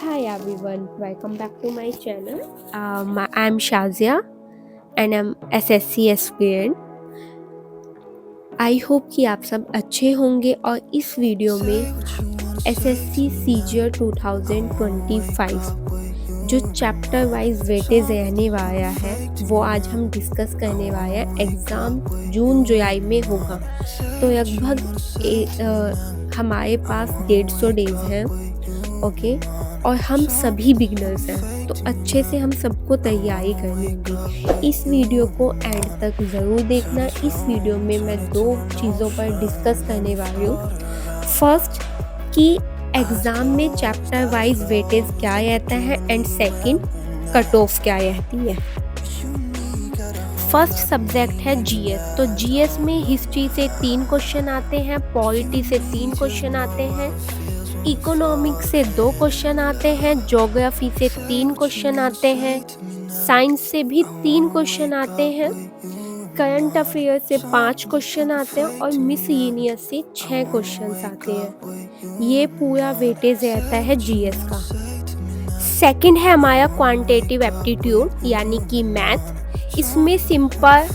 Hi everyone, welcome back to my channel. I'm Shazia and I'm SSC aspirant. I hope कि आप सब अच्छे होंगे और इस वीडियो में SSC CGL 2025 जो चैप्टर वाइज वेटेज रहने वाला है वो आज हम डिस्कस करने वाले हैं। एग्ज़ाम जून जुलाई में होगा तो लगभग हमारे पास 150 डेज हैं। ओके, और हम सभी बिगनर्स हैं तो अच्छे से हम सबको तैयारी करनी होगी। इस वीडियो को एंड तक ज़रूर देखना। इस वीडियो में मैं 2 चीज़ों पर डिस्कस करने वाली हूँ। फर्स्ट कि एग्ज़ाम में चैप्टर वाइज वेटेज क्या रहता है एंड सेकंड कट ऑफ क्या रहती है। फर्स्ट सब्जेक्ट है जीएस। तो जीएस में हिस्ट्री से 3 क्वेश्चन आते हैं, पॉलिटी से 3 क्वेश्चन आते हैं, इकोनॉमिक्स से 2 क्वेश्चन आते हैं, ज्योग्राफी से 3 क्वेश्चन आते हैं, साइंस से भी 3 क्वेश्चन आते हैं, करंट अफेयर से 5 क्वेश्चन आते हैं और मिसलिनियस से 6 क्वेश्चन आते हैं। ये पूरा वेटेज रहता है जीएस का। सेकंड है हमारा क्वांटिटेटिव एप्टीट्यूड यानी कि मैथ। इसमें सिंपल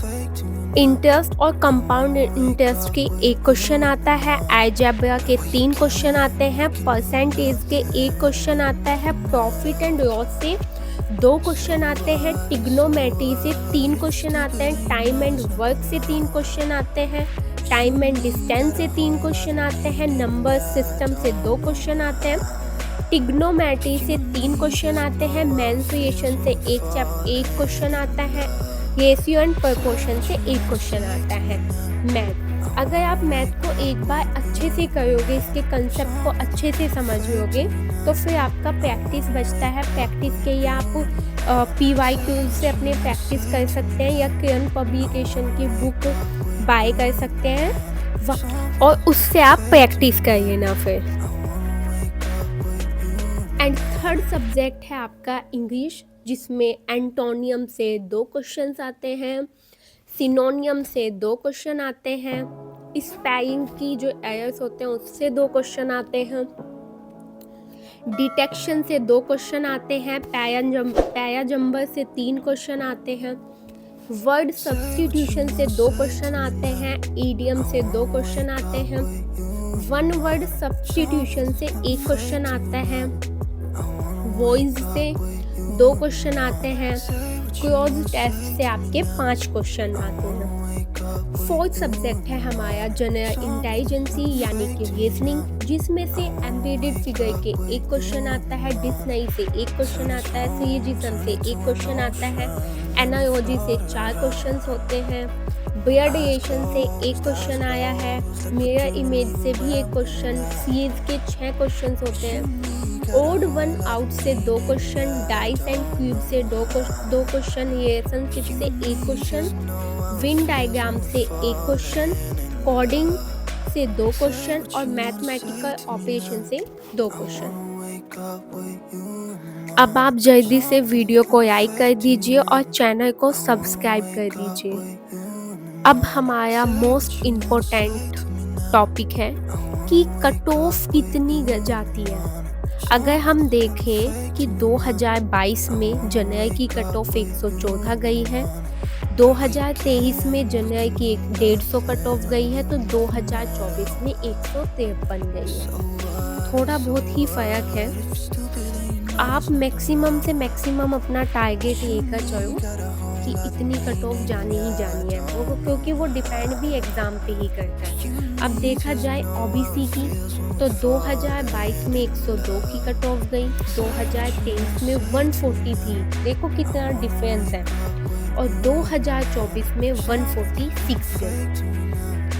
इंटरेस्ट और कंपाउंड इंटरेस्ट के 1 क्वेश्चन आता है, अलजेब्रा के 3 क्वेश्चन आते हैं, परसेंटेज के 1 क्वेश्चन आता है, प्रॉफिट एंड लॉस से 2 क्वेश्चन आते हैं, ट्रिग्नोमेट्री से 3 क्वेश्चन आते हैं, टाइम एंड वर्क से 3 क्वेश्चन आते हैं, टाइम एंड डिस्टेंस से 3 क्वेश्चन आते हैं, नंबर सिस्टम से 2 क्वेश्चन आते हैं, ट्रिग्नोमेट्री से 3 क्वेश्चन आते हैं, मेंसुरेशन से 1 क्वेश्चन आता है, रेशियो एंड प्रोपोर्शन से 1 क्वेश्चन आता है। मैथ, अगर आप मैथ को एक बार अच्छे से करोगे, इसके कंसेप्ट को अच्छे से समझ लोगे तो फिर आपका प्रैक्टिस बचता है। प्रैक्टिस के लिए आप PYQ से अपने प्रैक्टिस कर सकते हैं या किरण पब्लिकेशन की बुक बाय कर सकते हैं और उससे आप प्रैक्टिस करिए ना फिर। एंड थर्ड सब्जेक्ट है आपका इंग्लिश, जिसमें एंटोनियम से 2 क्वेश्चंस आते हैं, सिनोनियम से 2 क्वेश्चन आते हैं, स्पेलिंग की जो एरर्स होते हैं उससे 2 क्वेश्चन आते हैं, डिटेक्शन से 2 क्वेश्चन आते हैं, पैराजंबर से 3 क्वेश्चन आते हैं, वर्ड सब्स्टिट्यूशन से 2 क्वेश्चन आते हैं, ईडियम से 2 क्वेश्चन आते हैं, वन वर्ड सब्स्टिट्यूशन से 1 क्वेश्चन आता है, वॉइस से 2 क्वेश्चन आते हैं, क्लोज टेस्ट से आपके 5 क्वेश्चन आते हैं। फोर्थ सब्जेक्ट है हमारा जनरल इंटेलिजेंसी यानी कि रीजनिंग, जिसमें से एम्बेडेड फिगर के 1 क्वेश्चन आता है, डिक्शनरी से 1 क्वेश्चन आता है, सिलोजिज्म से 1 क्वेश्चन आता है, एनालॉजी से 4 क्वेश्चन होते हैं, बियर रिलेशन से 1 क्वेश्चन आया है, मिरर इमेज से भी 1 क्वेश्चन, सीरीज के 6 क्वेश्चन होते हैं, ओड वन आउट से 2 क्वेश्चन, डाइस एंड क्यूब से 2 क्वेश्चन, रिलेशनशिप से 1 क्वेश्चन, विन डायग्राम से 1 क्वेश्चन, कोडिंग से 2 क्वेश्चन और मैथमेटिकल ऑपरेशन से 2 क्वेश्चन। अब आप जल्दी से वीडियो को लाइक कर दीजिए और चैनल को सब्सक्राइब कर दीजिए। अब हमारा मोस्ट इम्पोर्टेंट टॉपिक है कि कट ऑफ कितनी जाती है। अगर हम देखें कि 2022 में जनरल की कट ऑफ 114 गई है, 2023 में जनरल की 150 कट ऑफ गई है, तो 2024 में 153 गई है। थोड़ा बहुत ही फ़र्क है। आप मैक्सिमम से मैक्सिमम अपना टारगेट लेकर चलो कि इतनी कट ऑफ जानी ही जानी है वो, क्योंकि वो डिपेंड भी एग्ज़ाम पे ही करता है। अब देखा जाए ओबीसी की तो 2022 में 102 की कट ऑफ गई, 2023 में 140 थी, देखो कितना डिफरेंस है, और 2024 में 146 गई।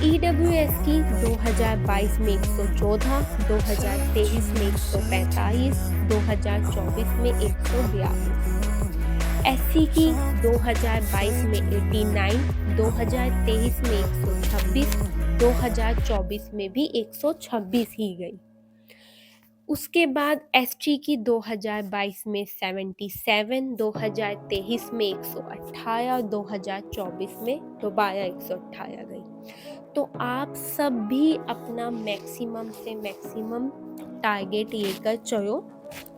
EWS की 2022 में 114, 2023 में 145, 2024 में 142। SC की 2022 में 89, 2023 में 126, 2024 में भी 126 ही गई। उसके बाद ST की 2022 में 77, 2023 में 118 और 2024 में दोबारा 118 गई। तो आप सब भी अपना मैक्सिमम से मैक्सिमम टारगेट लेकर चलो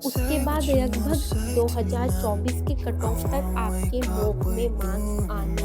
उसके बाद लगभग 2024 के कट ऑफ तक आपके मुँह में मांस आना